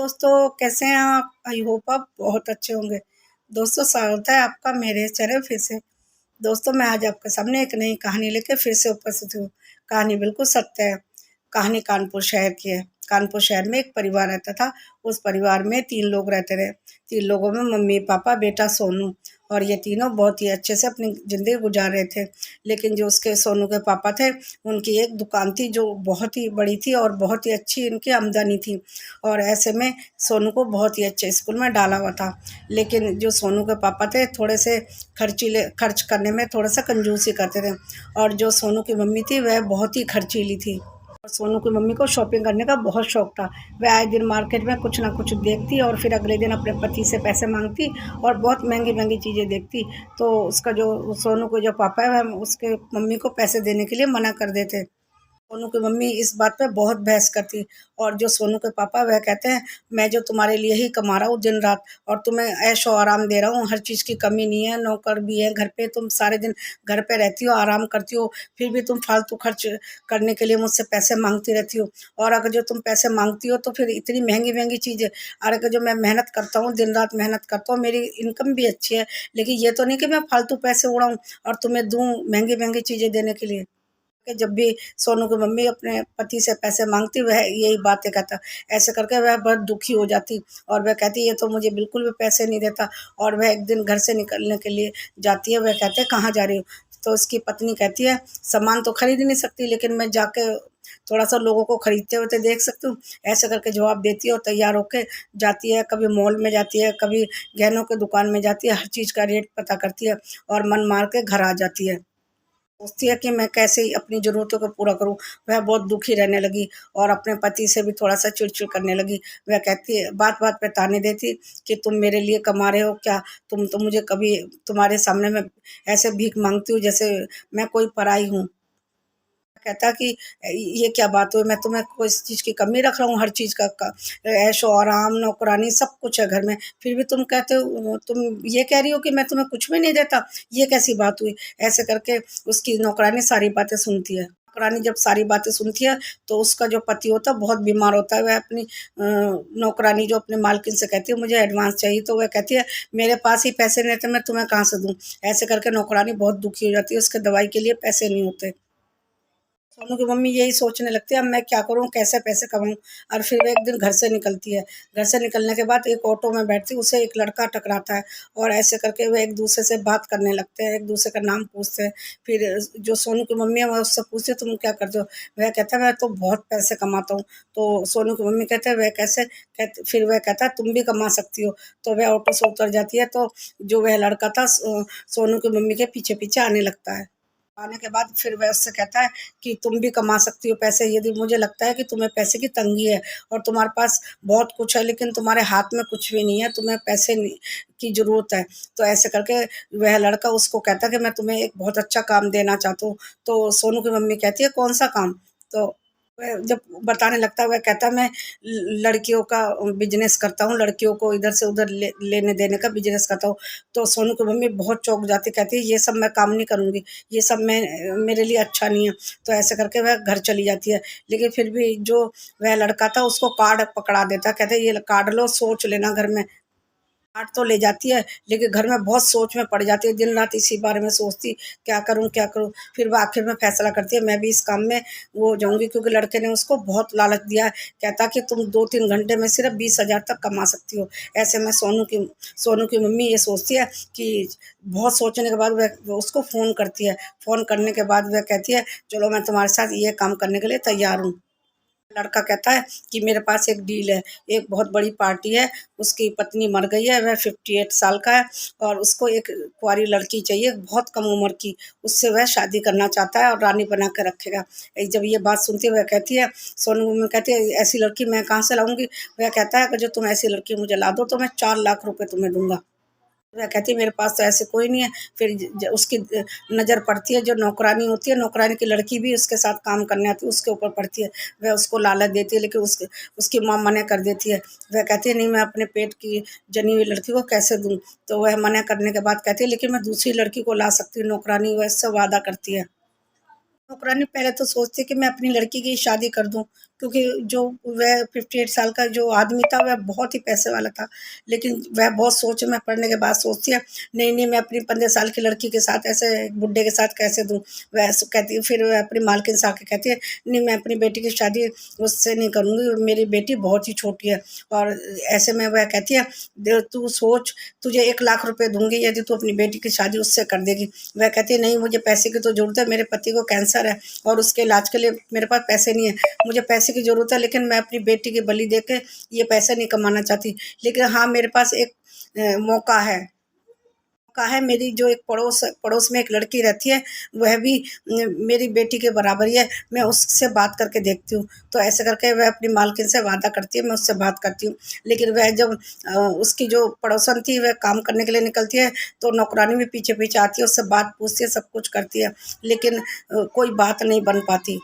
दोस्तों, कैसे हैं आप? आई होप आप बहुत अच्छे होंगे। दोस्तों, स्वागत है आपका मेरे चैनल फिर से। दोस्तों, मैं आज आपके सामने एक नई कहानी लेकर फिर से उपस्थित हूँ। कहानी बिल्कुल सत्य है। कहानी कानपुर शहर की है। कानपुर शहर में एक परिवार रहता था। उस परिवार में 3 लोग रहते रहे। 3 लोगों में मम्मी, पापा, बेटा सोनू। और ये तीनों बहुत ही अच्छे से अपनी ज़िंदगी गुजार रहे थे। लेकिन जो उसके सोनू के पापा थे, उनकी एक दुकान थी जो बहुत ही बड़ी थी और बहुत ही अच्छी इनकी आमदनी थी। और ऐसे में सोनू को बहुत ही अच्छे स्कूल में डाला हुआ था। लेकिन जो सोनू के पापा थे, थोड़े से खर्च करने में थोड़ा सा कंजूसी करते थे। और जो सोनू की मम्मी थी, वह बहुत ही खर्चीली थी। और सोनू की मम्मी को शॉपिंग करने का बहुत शौक था। वह आए दिन मार्केट में कुछ ना कुछ देखती और फिर अगले दिन अपने पति से पैसे मांगती और बहुत महंगी महंगी चीज़ें देखती। तो उसका जो सोनू को जो पापा है, वह उसके मम्मी को पैसे देने के लिए मना कर देते। सोनू की मम्मी इस बात पे बहुत बहस करती। और जो सोनू के पापा, वह कहते हैं, मैं जो तुम्हारे लिए ही कमा रहा हूँ दिन रात, और तुम्हें ऐशो आराम दे रहा हूँ, हर चीज़ की कमी नहीं है, नौकर भी है घर पे, तुम सारे दिन घर पे रहती हो, आराम करती हो, फिर भी तुम फालतू खर्च करने के लिए मुझसे पैसे मांगती रहती हो। और अगर जो तुम पैसे मांगती हो तो फिर इतनी महंगी महंगी चीज़ें, और अगर जो मैं मेहनत करता हूँ, दिन रात मेहनत करता हूँ, मेरी इनकम भी अच्छी है, लेकिन ये तो नहीं कि मैं फालतू पैसे उड़ाऊँ और तुम्हें दूँ महंगी महंगी चीज़ें देने के लिए। कि जब भी सोनू की मम्मी अपने पति से पैसे मांगती, वह यही बातें कहता। ऐसे करके वह बहुत दुखी हो जाती और वह कहती, ये तो मुझे बिल्कुल भी पैसे नहीं देता। और वह एक दिन घर से निकलने के लिए जाती है। वह कहते हैं, कहाँ जा रही हो? तो उसकी पत्नी कहती है, सामान तो खरीद नहीं सकती, लेकिन मैं जाके थोड़ा सा लोगों को खरीदते हुए देख सकती हूँ। ऐसे करके जवाब देती है और तैयार होके जाती है। कभी मॉल में जाती है, कभी गहनों की दुकान में जाती है, हर चीज़ का रेट पता करती है और मन मार के घर आ जाती है। सोचती है कि मैं कैसे ही अपनी ज़रूरतों को पूरा करूँ। वह बहुत दुखी रहने लगी और अपने पति से भी थोड़ा-सा चिड़-चिड़ करने लगी। वह कहती है, बात-बात पे ताने देती कि तुम मेरे लिए कमा रहे हो क्या? तुम तो मुझे कभी, तुम्हारे सामने मैं ऐसे भीख माँगती हूँ जैसे मैं कोई पराई हूँ। कहता कि ये क्या बात हुई? मैं तुम्हें कोई चीज़ की कमी रख रहा हूँ? हर चीज़ का ऐशो-आराम, नौकरानी सब कुछ है घर में। फिर भी तुम कहते हो, तुम ये कह रही हो कि मैं तुम्हें कुछ भी नहीं देता? ये कैसी बात हुई? ऐसे करके उसकी नौकरानी सारी बातें सुनती है। नौकरानी जब सारी बातें सुनती है, तो उसका जो पति होता है बहुत बीमार होता है। वह अपनी नौकरानी जो अपनी मालकिन से कहती है, मुझे एडवांस चाहिए, तो वह कहती है, मेरे पास ही पैसे नहीं, तो मैं तुम्हें कहाँ से दूँ? ऐसे करके नौकरानी बहुत दुखी हो जाती है, उसके दवाई के लिए पैसे नहीं होते। सोनू की मम्मी यही सोचने लगती है, अब मैं क्या करूँ, कैसे पैसे कमाऊँ? और फिर वो एक दिन घर से निकलती है। घर से निकलने के बाद एक ऑटो में बैठती, उसे एक लड़का टकराता है और ऐसे करके वो एक-दूसरे से बात करने लगते हैं, एक-दूसरे का नाम पूछते हैं। फिर जो सोनू की मम्मी है, वो उससे पूछती है, तुम क्या करते हो? वह कहता है, मैं तो बहुत पैसे कमाता हूँ। तो सोनू की मम्मी कहते हैं, वह कैसे? फिर वह कहता है, तुम भी कमा सकती हो। तो वह ऑटो से उतर जाती है, तो जो वह लड़का था, सोनू की मम्मी के पीछे-पीछे आने लगता है। आने के बाद फिर वह उससे कहता है कि तुम भी कमा सकती हो पैसे, यदि मुझे लगता है कि तुम्हें पैसे की तंगी है और तुम्हारे पास बहुत कुछ है, लेकिन तुम्हारे हाथ में कुछ भी नहीं है, तुम्हें पैसे की ज़रूरत है। तो ऐसे करके वह लड़का उसको कहता है कि मैं तुम्हें एक बहुत अच्छा काम देना चाहता हूँ। तो सोनू की मम्मी कहती है, कौन सा काम? तो वह जब बताने लगता है, वह कहता है, मैं लड़कियों का बिजनेस करता हूँ, लड़कियों को इधर से उधर लेने देने का बिजनेस करता हूँ। तो सोनू की मम्मी बहुत चौंक जाती, कहती है, ये सब मैं काम नहीं करूँगी, ये सब मैं, मेरे लिए अच्छा नहीं है। तो ऐसे करके वह घर चली जाती है। लेकिन फिर भी जो वह लड़का था, उसको कार्ड पकड़ा देता है, कहते हैं, ये कार्ड लो, सोच लेना घर में। कार्ड तो ले जाती है, लेकिन घर में बहुत सोच में पड़ जाती है, दिन रात इसी बारे में सोचती, क्या करूँ क्या करूँ? फिर वो आखिर में फैसला करती है, मैं भी इस काम में वो हो जाऊँगी, क्योंकि लड़के ने उसको बहुत लालच दिया है। कहता कि तुम 2-3 घंटे में सिर्फ 20,000 तक कमा सकती हो। ऐसे में सोनू की मम्मी ये सोचती है कि, बहुत सोचने के बाद वह उसको फ़ोन करती है। फ़ोन करने के बाद वह कहती है, चलो मैं तुम्हारे साथ ये काम करने के लिए तैयार हूँ। लड़का कहता है कि मेरे पास एक डील है, एक बहुत बड़ी पार्टी है, उसकी पत्नी मर गई है, वह 58 साल का है और उसको एक कुँवारी लड़की चाहिए, बहुत कम उम्र की, उससे वह शादी करना चाहता है और रानी बना के रखेगा। जब ये बात सुनती है, वह कहती है, सोनू मम्मी कहती है, ऐसी लड़की मैं कहाँ से लाऊँगी? वह कहता है, अगर जो तुम ऐसी लड़की मुझे ला दो, तो मैं 4 लाख रुपए तुम्हें दूँगा। वह कहती है, मेरे पास तो ऐसे कोई नहीं है। फिर उसकी नज़र पड़ती है, जो नौकरानी होती है, नौकरानी की लड़की भी उसके साथ काम करने आती है, उसके ऊपर पड़ती है। वह उसको लालच देती है, लेकिन उसकी माँ मना कर देती है। वह कहती है, नहीं, मैं अपने पेट की जनी हुई लड़की को कैसे दूँ? तो वह मना करने के बाद कहती है, लेकिन मैं दूसरी लड़की को ला सकती हूँ। नौकरानी वह उससे वादा करती है। नौकरानी पहले तो सोचती है कि मैं अपनी लड़की की शादी कर दूँ, क्योंकि जो वह 58 साल का जो आदमी था वह बहुत ही पैसे वाला था, लेकिन वह बहुत सोच में पड़ने के बाद सोचती है नहीं नहीं मैं अपनी 15 साल की लड़की के साथ ऐसे एक बुड्ढे के साथ कैसे दूँ। वह कहती है, फिर वह अपनी मालकिन से आके कहती है नहीं मैं अपनी बेटी की शादी उससे नहीं करूँगी, मेरी बेटी बहुत ही छोटी है। और ऐसे में वह कहती है तू सोच, तुझे 1 लाख रुपए दूंगी यदि तू अपनी बेटी की शादी उससे कर देगी। वह कहती है नहीं मुझे पैसे की तो जरूरत है, मेरे पति को कैंसर है और उसके इलाज के लिए मेरे पास पैसे नहीं है, मुझे पैसे की ज़रूरत है, लेकिन मैं अपनी बेटी की बलि दे के ये पैसे नहीं कमाना चाहती। लेकिन हाँ मेरे पास एक मौका है। मेरी जो एक पड़ोस में एक लड़की रहती है, वह भी मेरी बेटी के बराबर ही है, मैं उससे बात करके देखती हूँ। तो ऐसे करके वह अपनी मालकिन से वादा करती है, मैं उससे बात करती हूँ। लेकिन वह जब उसकी जो पड़ोसन थी वह काम करने के लिए निकलती है, तो नौकरानी भी पीछे-पीछे आती है, उससे बात पूछती है, सब कुछ करती है, लेकिन कोई बात नहीं बन पाती।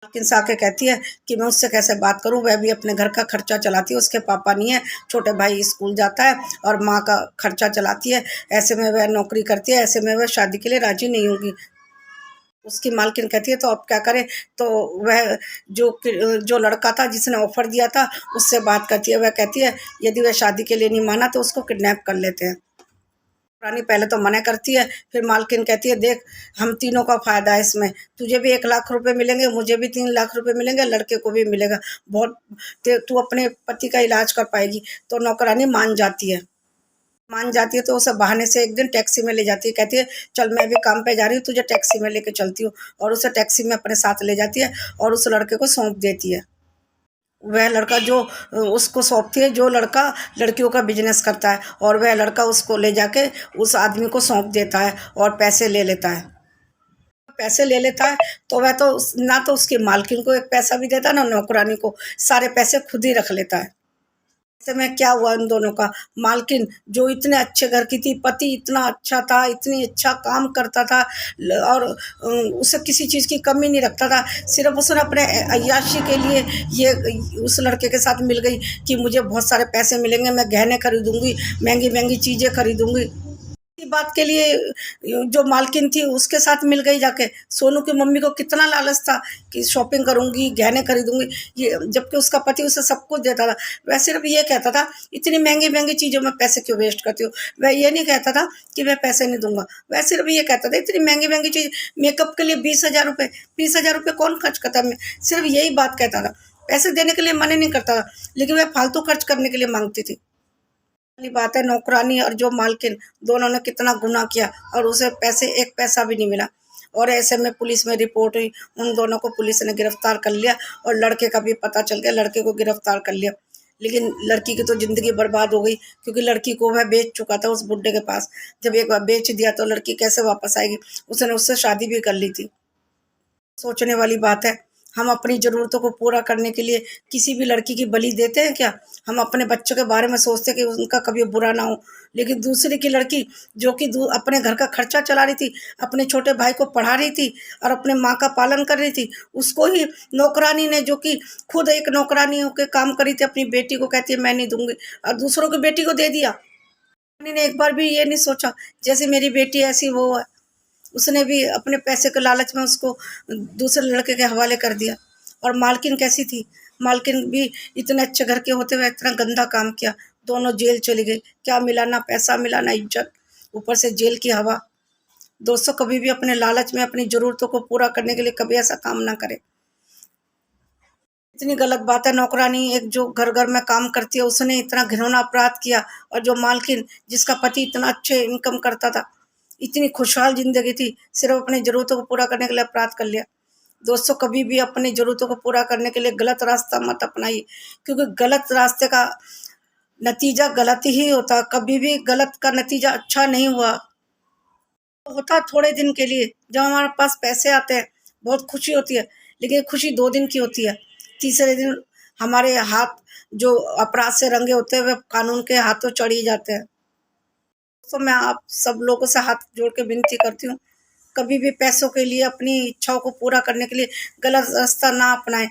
लेकिन से आके कहती है कि मैं उससे कैसे बात करूं, वह भी अपने घर का खर्चा चलाती है, उसके पापा नहीं है, छोटे भाई स्कूल जाता है और माँ का खर्चा चलाती है। ऐसे में वह नौकरी करती है, ऐसे में वह शादी के लिए राजी नहीं होगी। उसकी मालकिन कहती है तो अब क्या करें। तो वह जो लड़का था जिसने ऑफर दिया था उससे बात करती है। वह कहती है यदि वह शादी के लिए नहीं माना तो उसको किडनैप कर लेते हैं। रानी पहले तो मना करती है, फिर मालकिन कहती है देख हम तीनों का फायदा है इसमें, तुझे भी 1 लाख रुपए मिलेंगे, मुझे भी 3 लाख रुपए मिलेंगे, लड़के को भी मिलेगा, बहुत तू अपने पति का इलाज कर पाएगी। तो नौकरानी मान जाती है तो उसे बहाने से एक दिन टैक्सी में ले जाती है, कहती है चल मैं भी काम पे जा रही हूँ, तुझे टैक्सी में लेके चलती हूँ। और उसे टैक्सी में अपने साथ ले जाती है और उस लड़के को सौंप देती है। वह लड़का जो उसको सौंपती है, जो लड़का लड़कियों का बिजनेस करता है, और वह लड़का उसको ले जाके उस आदमी को सौंप देता है और पैसे ले लेता है। पैसे ले लेता है तो वह तो ना तो उसकी मालकिन को एक पैसा भी देता है ना नौकरानी को, सारे पैसे खुद ही रख लेता है। ऐसे में क्या हुआ इन दोनों का, मालकिन जो इतने अच्छे घर की थी, पति इतना अच्छा था, इतनी अच्छा काम करता था और उसे किसी चीज़ की कमी नहीं रखता था, सिर्फ उसने अपने अय्याशी के लिए ये उस लड़के के साथ मिल गई कि मुझे बहुत सारे पैसे मिलेंगे, मैं गहने खरीदूंगी, महंगी महंगी चीज़ें खरीदूंगी। इसी बात के लिए जो मालकिन थी उसके साथ मिल गई जाके। सोनू की मम्मी को कितना लालच था कि शॉपिंग करूंगी, गहने खरीदूंगी, ये जबकि उसका पति उसे सब कुछ देता था। वह सिर्फ ये कहता था इतनी महंगी महंगी चीज़ों में पैसे क्यों वेस्ट करती हो। वह ये नहीं कहता था कि मैं पैसे नहीं दूंगा, वह सिर्फ ये कहता था इतनी महंगी महंगी चीज़, मेकअप के लिए 20,000 रुपये, 20,000 रुपये कौन खर्च करता है। सिर्फ यही बात कहता था, पैसे देने के लिए मना नहीं करता था, लेकिन वह फालतू खर्च करने के लिए मांगती थी। वाली बात है, नौकरानी और जो मालकिन दोनों ने कितना गुनाह किया और उसे पैसे एक पैसा भी नहीं मिला। और ऐसे में पुलिस में रिपोर्ट हुई, उन दोनों को पुलिस ने गिरफ्तार कर लिया और लड़के का भी पता चल गया, लड़के को गिरफ्तार कर लिया। लेकिन लड़की की तो जिंदगी बर्बाद हो गई, क्योंकि लड़की को वह बेच चुका था उस बुड्ढे के पास। जब एक बार बेच दिया तो लड़की कैसे वापस आएगी, उसने उससे शादी भी कर ली थी। सोचने वाली बात है, हम अपनी ज़रूरतों को पूरा करने के लिए किसी भी लड़की की बलि देते हैं क्या। हम अपने बच्चों के बारे में सोचते हैं कि उनका कभी बुरा ना हो, लेकिन दूसरे की लड़की जो कि अपने घर का खर्चा चला रही थी, अपने छोटे भाई को पढ़ा रही थी और अपने माँ का पालन कर रही थी, उसको ही नौकरानी ने, जो कि खुद एक नौकरानी होकर काम करी थी, अपनी बेटी को कहती है मैं नहीं दूंगी और दूसरों की बेटी को दे दिया। ने एक बार भी ये नहीं सोचा जैसे मेरी बेटी ऐसी वो है, उसने भी अपने पैसे के लालच में उसको दूसरे लड़के के हवाले कर दिया। और मालकिन कैसी थी, मालकिन भी इतने अच्छे घर के होते हुए इतना गंदा काम किया, दोनों जेल चली गई, क्या मिला, ना पैसा मिला ना इज्जत, ऊपर से जेल की हवा। दोस्तों कभी भी अपने लालच में अपनी जरूरतों को पूरा करने के लिए कभी ऐसा काम ना करें। इतनी गलत बात है, नौकरानी एक जो घर घर में काम करती है उसने इतना घिनौना अपराध किया, और जो मालकिन जिसका पति इतना अच्छे इनकम करता था, इतनी खुशहाल जिंदगी थी, सिर्फ अपनी जरूरतों को पूरा करने के लिए अपराध कर लिया। दोस्तों कभी भी अपनी जरूरतों को पूरा करने के लिए गलत रास्ता मत अपनाइए, क्योंकि गलत रास्ते का नतीजा गलत ही होता, कभी भी गलत का नतीजा अच्छा नहीं हुआ। होता थोड़े दिन के लिए, जब हमारे पास पैसे आते हैं बहुत खुशी होती है, लेकिन खुशी 2 दिन की होती है, तीसरे दिन हमारे हाथ जो अपराध से रंगे होते हैं वह कानून के हाथों चढ़ ही जाते हैं। तो मैं आप सब लोगों से हाथ जोड़ के विनती करती हूँ, कभी भी पैसों के लिए, अपनी इच्छाओं को पूरा करने के लिए गलत रास्ता ना अपनाएं,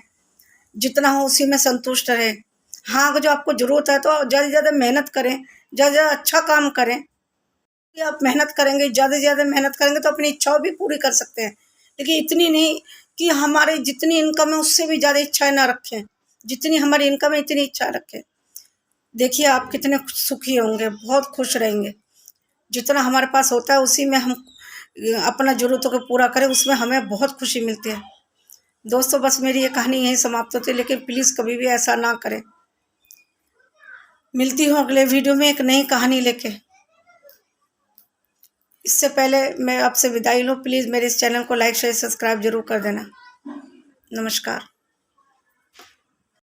जितना हो उसी में संतुष्ट रहें। हाँ अगर जो आपको जरूरत है तो ज़्यादा से ज़्यादा मेहनत करें, ज़्यादा से ज़्यादा अच्छा काम करें। आप मेहनत करेंगे, ज़्यादा से ज़्यादा मेहनत करेंगे तो अपनी इच्छाओं भी पूरी कर सकते हैं, लेकिन इतनी नहीं कि हमारे जितनी इनकम है उससे भी ज़्यादा इच्छाएं ना रखें, जितनी हमारी इनकम है इतनी इच्छा रखें। देखिए आप कितने सुखी होंगे, बहुत खुश रहेंगे। जितना हमारे पास होता है उसी में हम अपना ज़रूरतों को पूरा करें, उसमें हमें बहुत खुशी मिलती है। दोस्तों बस मेरी ये कहानी यहीं समाप्त होती है, लेकिन प्लीज़ कभी भी ऐसा ना करें। मिलती हूँ अगले वीडियो में एक नई कहानी लेके। इससे पहले मैं आपसे विदाई लूँ, प्लीज़ मेरे इस चैनल को लाइक शेयर सब्सक्राइब जरूर कर देना। नमस्कार।